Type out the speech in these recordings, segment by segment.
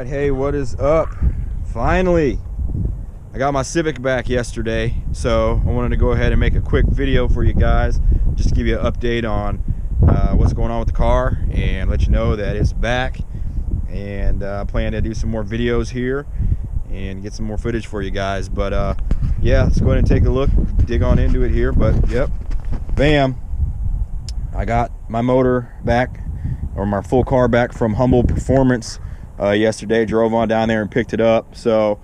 right, hey, what is up? Finally, I got my Civic back yesterday, so I wanted to go ahead and make a quick video for you guys, just to give you an update on what's going on with the car and let you know that it's back. And I plan to do some more videos here and get some more footage for you guys. But yeah, let's go ahead and take a look, dig on into it here. But yep, bam, I got my motor back, or my full car back from Humble Performance yesterday. Drove on down there and picked it up. So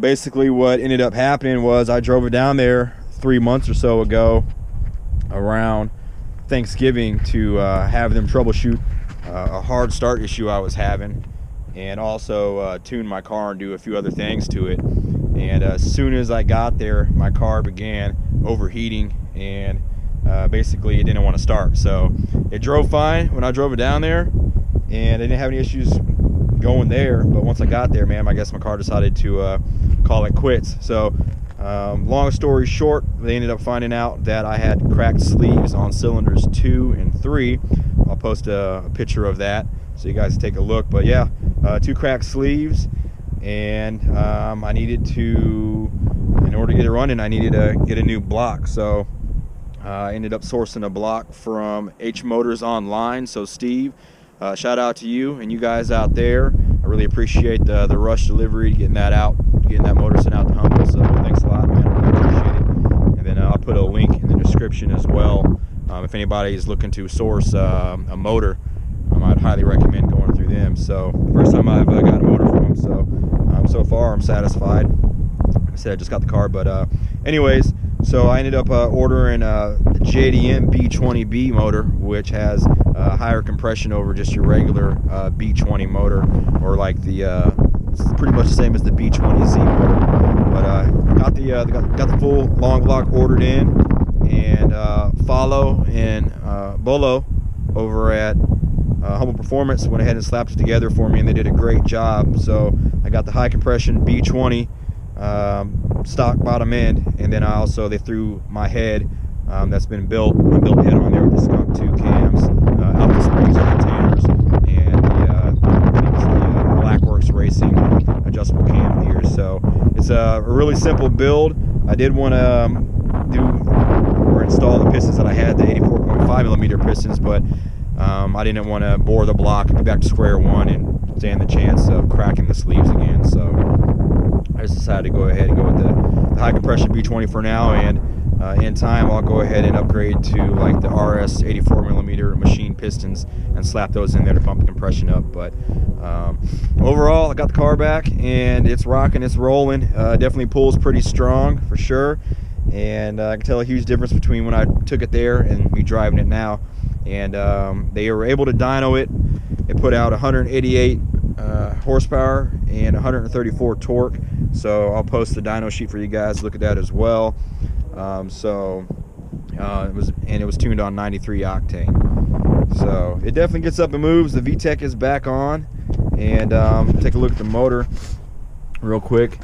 basically what ended up happening was I drove it down there 3 months or so ago around Thanksgiving to have them troubleshoot a hard start issue I was having, and also tune my car and do a few other things to it. And as soon as I got there, my car began overheating, and basically it didn't want to start. So it drove fine when I drove it down there, and I didn't have any issues going there. But once I got there, man, I guess my car decided to call it quits. So long story short, they ended up finding out that I had cracked sleeves on cylinders 2 and 3. I'll post a picture of that so you guys take a look. But yeah, 2 cracked sleeves, and I needed to, in order to get it running, I needed to get a new block. So I ended up sourcing a block from HmotorsOnline. So Steve, shout out to you and you guys out there. I really appreciate the rush delivery, getting that motor sent out to Humble. So thanks a lot, man. I really appreciate it. And then I'll put a link in the description as well. If anybody is looking to source a motor, I'd highly recommend going through them. So first time I've got a motor from them, so so far I'm satisfied. Like I said, I just got the car, but anyways, so I ended up ordering the JDM B20V motor, which has higher compression over just your regular B20 motor, or like the it's pretty much the same as the B20Z motor. But got the full long block ordered in, and Follow and Bolo over at Humble Performance went ahead and slapped it together for me, and they did a great job. So I got the high compression B20 stock bottom end, and then they threw my head that's been built head on there with the Skunk 2 cams, Alpha Springs containers, and the Blackworks Racing Adjustable Cam Gears. So it's a really simple build. I did want to install the pistons that I had, the 84.5mm pistons, but I didn't want to bore the block and be back to square one and stand the chance of cracking the sleeves again. So I just decided to go ahead and go with the high compression B20 for now, and in time I'll go ahead and upgrade to like the RS 84mm machine pistons and slap those in there to bump the compression up. But overall, I got the car back and it's rocking, it's rolling. Definitely pulls pretty strong for sure, and I can tell a huge difference between when I took it there and me driving it now. And they were able to dyno it. It put out 188 horsepower and 134 torque. So I'll post the dyno sheet for you guys. Look at that as well. It was tuned on 93 octane. So it definitely gets up and moves. The VTEC is back on, and take a look at the motor real quick.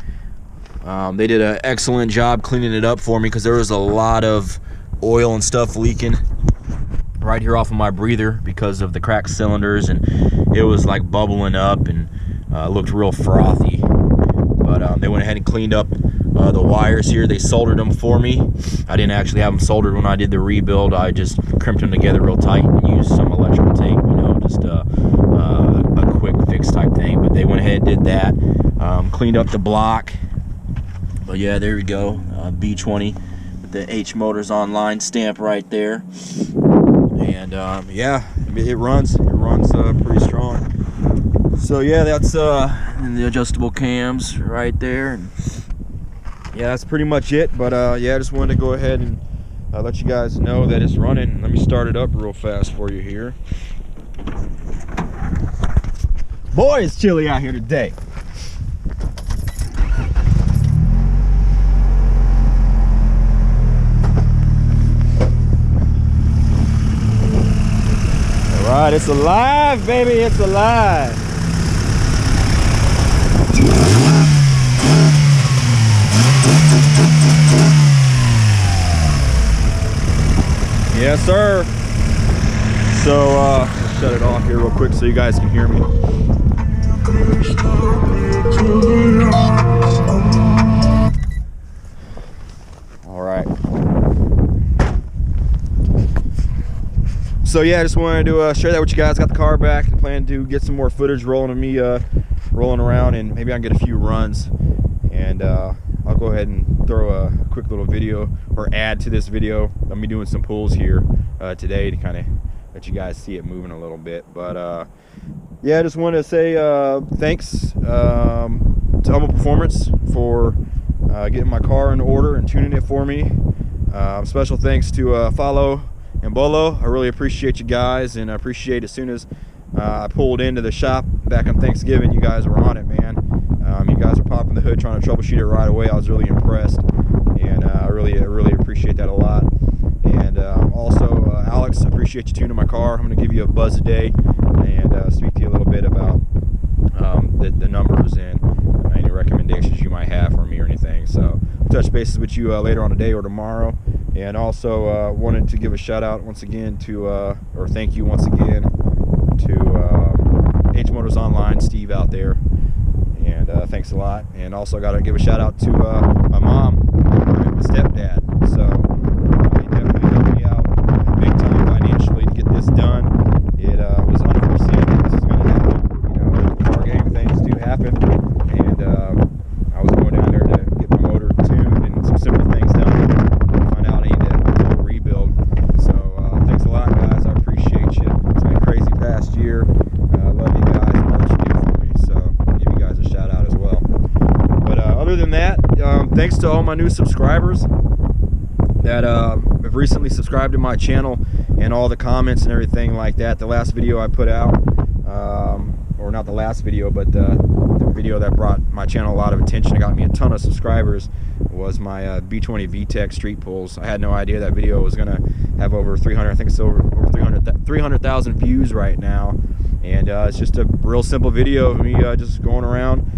They did an excellent job cleaning it up for me, because there was a lot of oil and stuff leaking right here off of my breather because of the cracked cylinders, and it was like bubbling up and looked real frothy. But they went ahead and cleaned up the wires here. They soldered them for me. I didn't actually have them soldered when I did the rebuild. I just crimped them together real tight and used some electrical tape, you know, just a quick fix type thing. But they went ahead and did that, cleaned up the block. But yeah, there we go, B20 with the HmotorsOnline stamp right there. And yeah, it runs pretty strong. So yeah, that's the adjustable cams right there, and yeah, that's pretty much it. But yeah, I just wanted to go ahead and let you guys know that it's running. Let me start it up real fast for you here. Boy, it's chilly out here today. All right, it's alive, baby, it's alive. Yes, sir. So I'll shut it off here real quick so you guys can hear me. All right. So yeah, I just wanted to share that with you guys. Got the car back and plan to get some more footage rolling of me rolling around, and maybe I can get a few runs. And I'll go ahead and throw a quick little video or add to this video. I'm be doing some pulls here today to kind of let you guys see it moving a little bit. But yeah, I just wanted to say thanks to Humble Performance for getting my car in order and tuning it for me. Special thanks to Follow and Bolo. I really appreciate you guys, and I appreciate as soon as I pulled into the shop back on Thanksgiving, you guys were on it, man. You guys were popping the hood trying to troubleshoot it right away. I was really impressed, and I really appreciate that a lot. And also, Alex, I appreciate you tuning my car. I'm going to give you a buzz today and speak to you a little bit about the numbers and any recommendations you might have for me or anything. So I'll touch bases with you later on today or tomorrow. And also wanted to give a shout out once again to, or thank you once again to HmotorsOnline, Steve out there. And thanks a lot. And also got to give a shout out to my mom and my stepdad. So they definitely helped me out big time financially to get this done. It was unforeseen that this was going to happen. You know, car game things do happen. And I was going down there to get my motor tuned and some simple things done. Find out I need to do a rebuild. So thanks a lot, guys. I appreciate you. It's been a crazy past year. I love you guys and all that you do for me. So give you guys a shout out as well. But other than that, thanks to all my new subscribers that have recently subscribed to my channel, and all the comments and everything like that. The last video I put out, or not the last video, but the video that brought my channel a lot of attention, it got me a ton of subscribers, was my B20V Tech street pulls. I had no idea that video was gonna have over 300, I think it's over 300,000 views right now. And it's just a real simple video of me just going around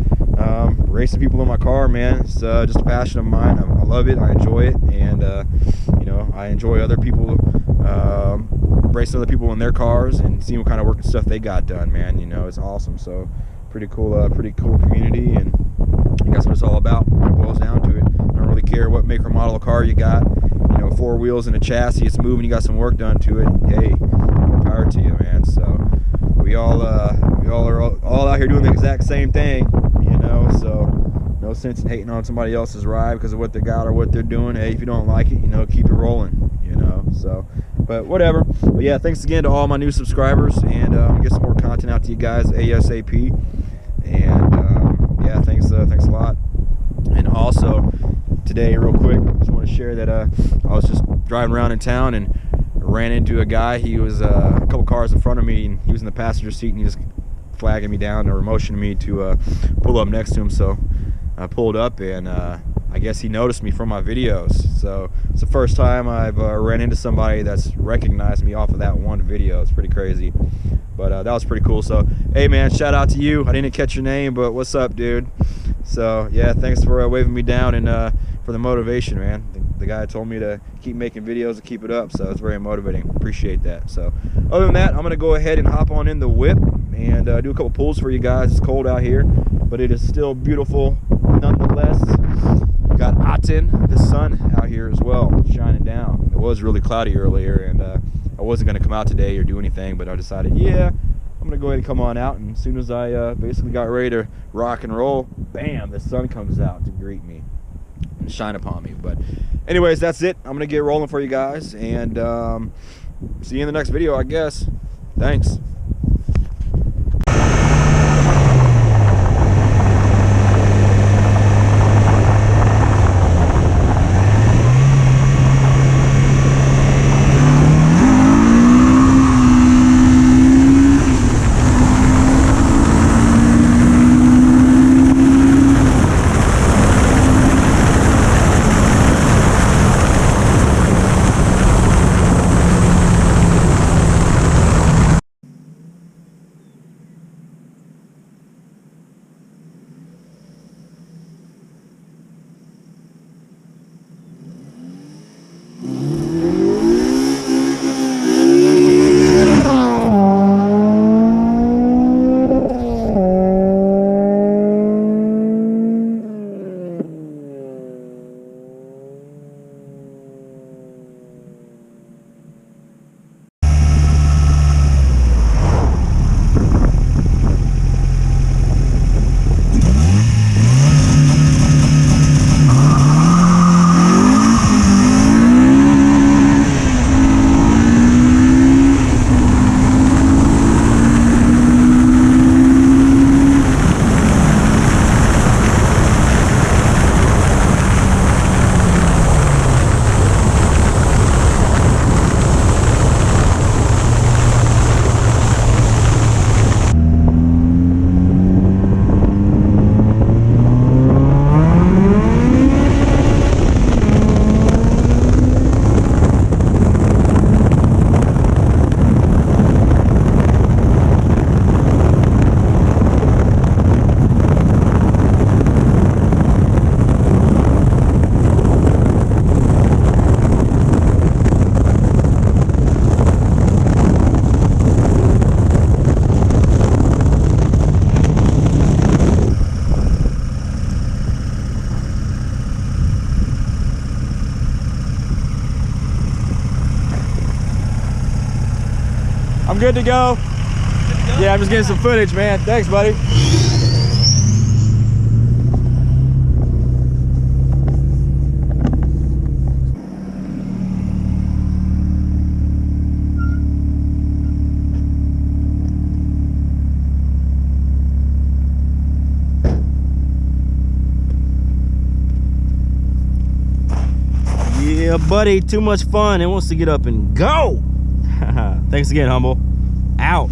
racing people in my car, man. It's just a passion of mine. I love it, I enjoy it, and you know, I enjoy other people racing other people in their cars and seeing what kind of work and stuff they got done, man. You know, it's awesome. So pretty cool community, and that's what it's all about. It boils down to it. I don't really care what make or model of car you got. You know, 4 wheels and a chassis, it's moving, you got some work done to it. Hey, more power to you, man. So we all are all out here doing the exact same thing, you know. So no sense in hating on somebody else's ride because of what they got or what they're doing. Hey, if you don't like it, you know, keep it rolling, you know. So, but whatever. But yeah, thanks again to all my new subscribers, and get some more content out to you guys ASAP. And yeah, thanks a lot. And also today, real quick, just want to share that I was just driving around in town and ran into a guy. He was a couple cars in front of me, and he was in the passenger seat, and he was flagging me down or motioning me to pull up next to him. So I pulled up, and I guess he noticed me from my videos. So it's the first time I've ran into somebody that's recognized me off of that one video. It's pretty crazy, but that was pretty cool. So hey, man, shout out to you. I didn't catch your name, but what's up, dude? So yeah, thanks for waving me down, and for the motivation, man. The guy told me to keep making videos and keep it up, so it's very motivating. Appreciate that. So other than that, I'm gonna go ahead and hop on in the whip and do a couple pulls for you guys. It's cold out here, but it is still beautiful nonetheless. We got Aten, the sun out here as well, shining down. It was really cloudy earlier, and I wasn't gonna come out today or do anything, but I decided, yeah, I'm gonna go ahead and come on out. And as soon as I basically got ready to rock and roll, bam, the sun comes out to greet me and shine upon me. But anyways, that's it. I'm gonna get rolling for you guys, and see you in the next video, I guess. Thanks. I'm good to go. Yeah, I'm just getting some footage, man. Thanks, buddy. Yeah, buddy, too much fun. It wants to get up and go. Thanks again, Humble. Out.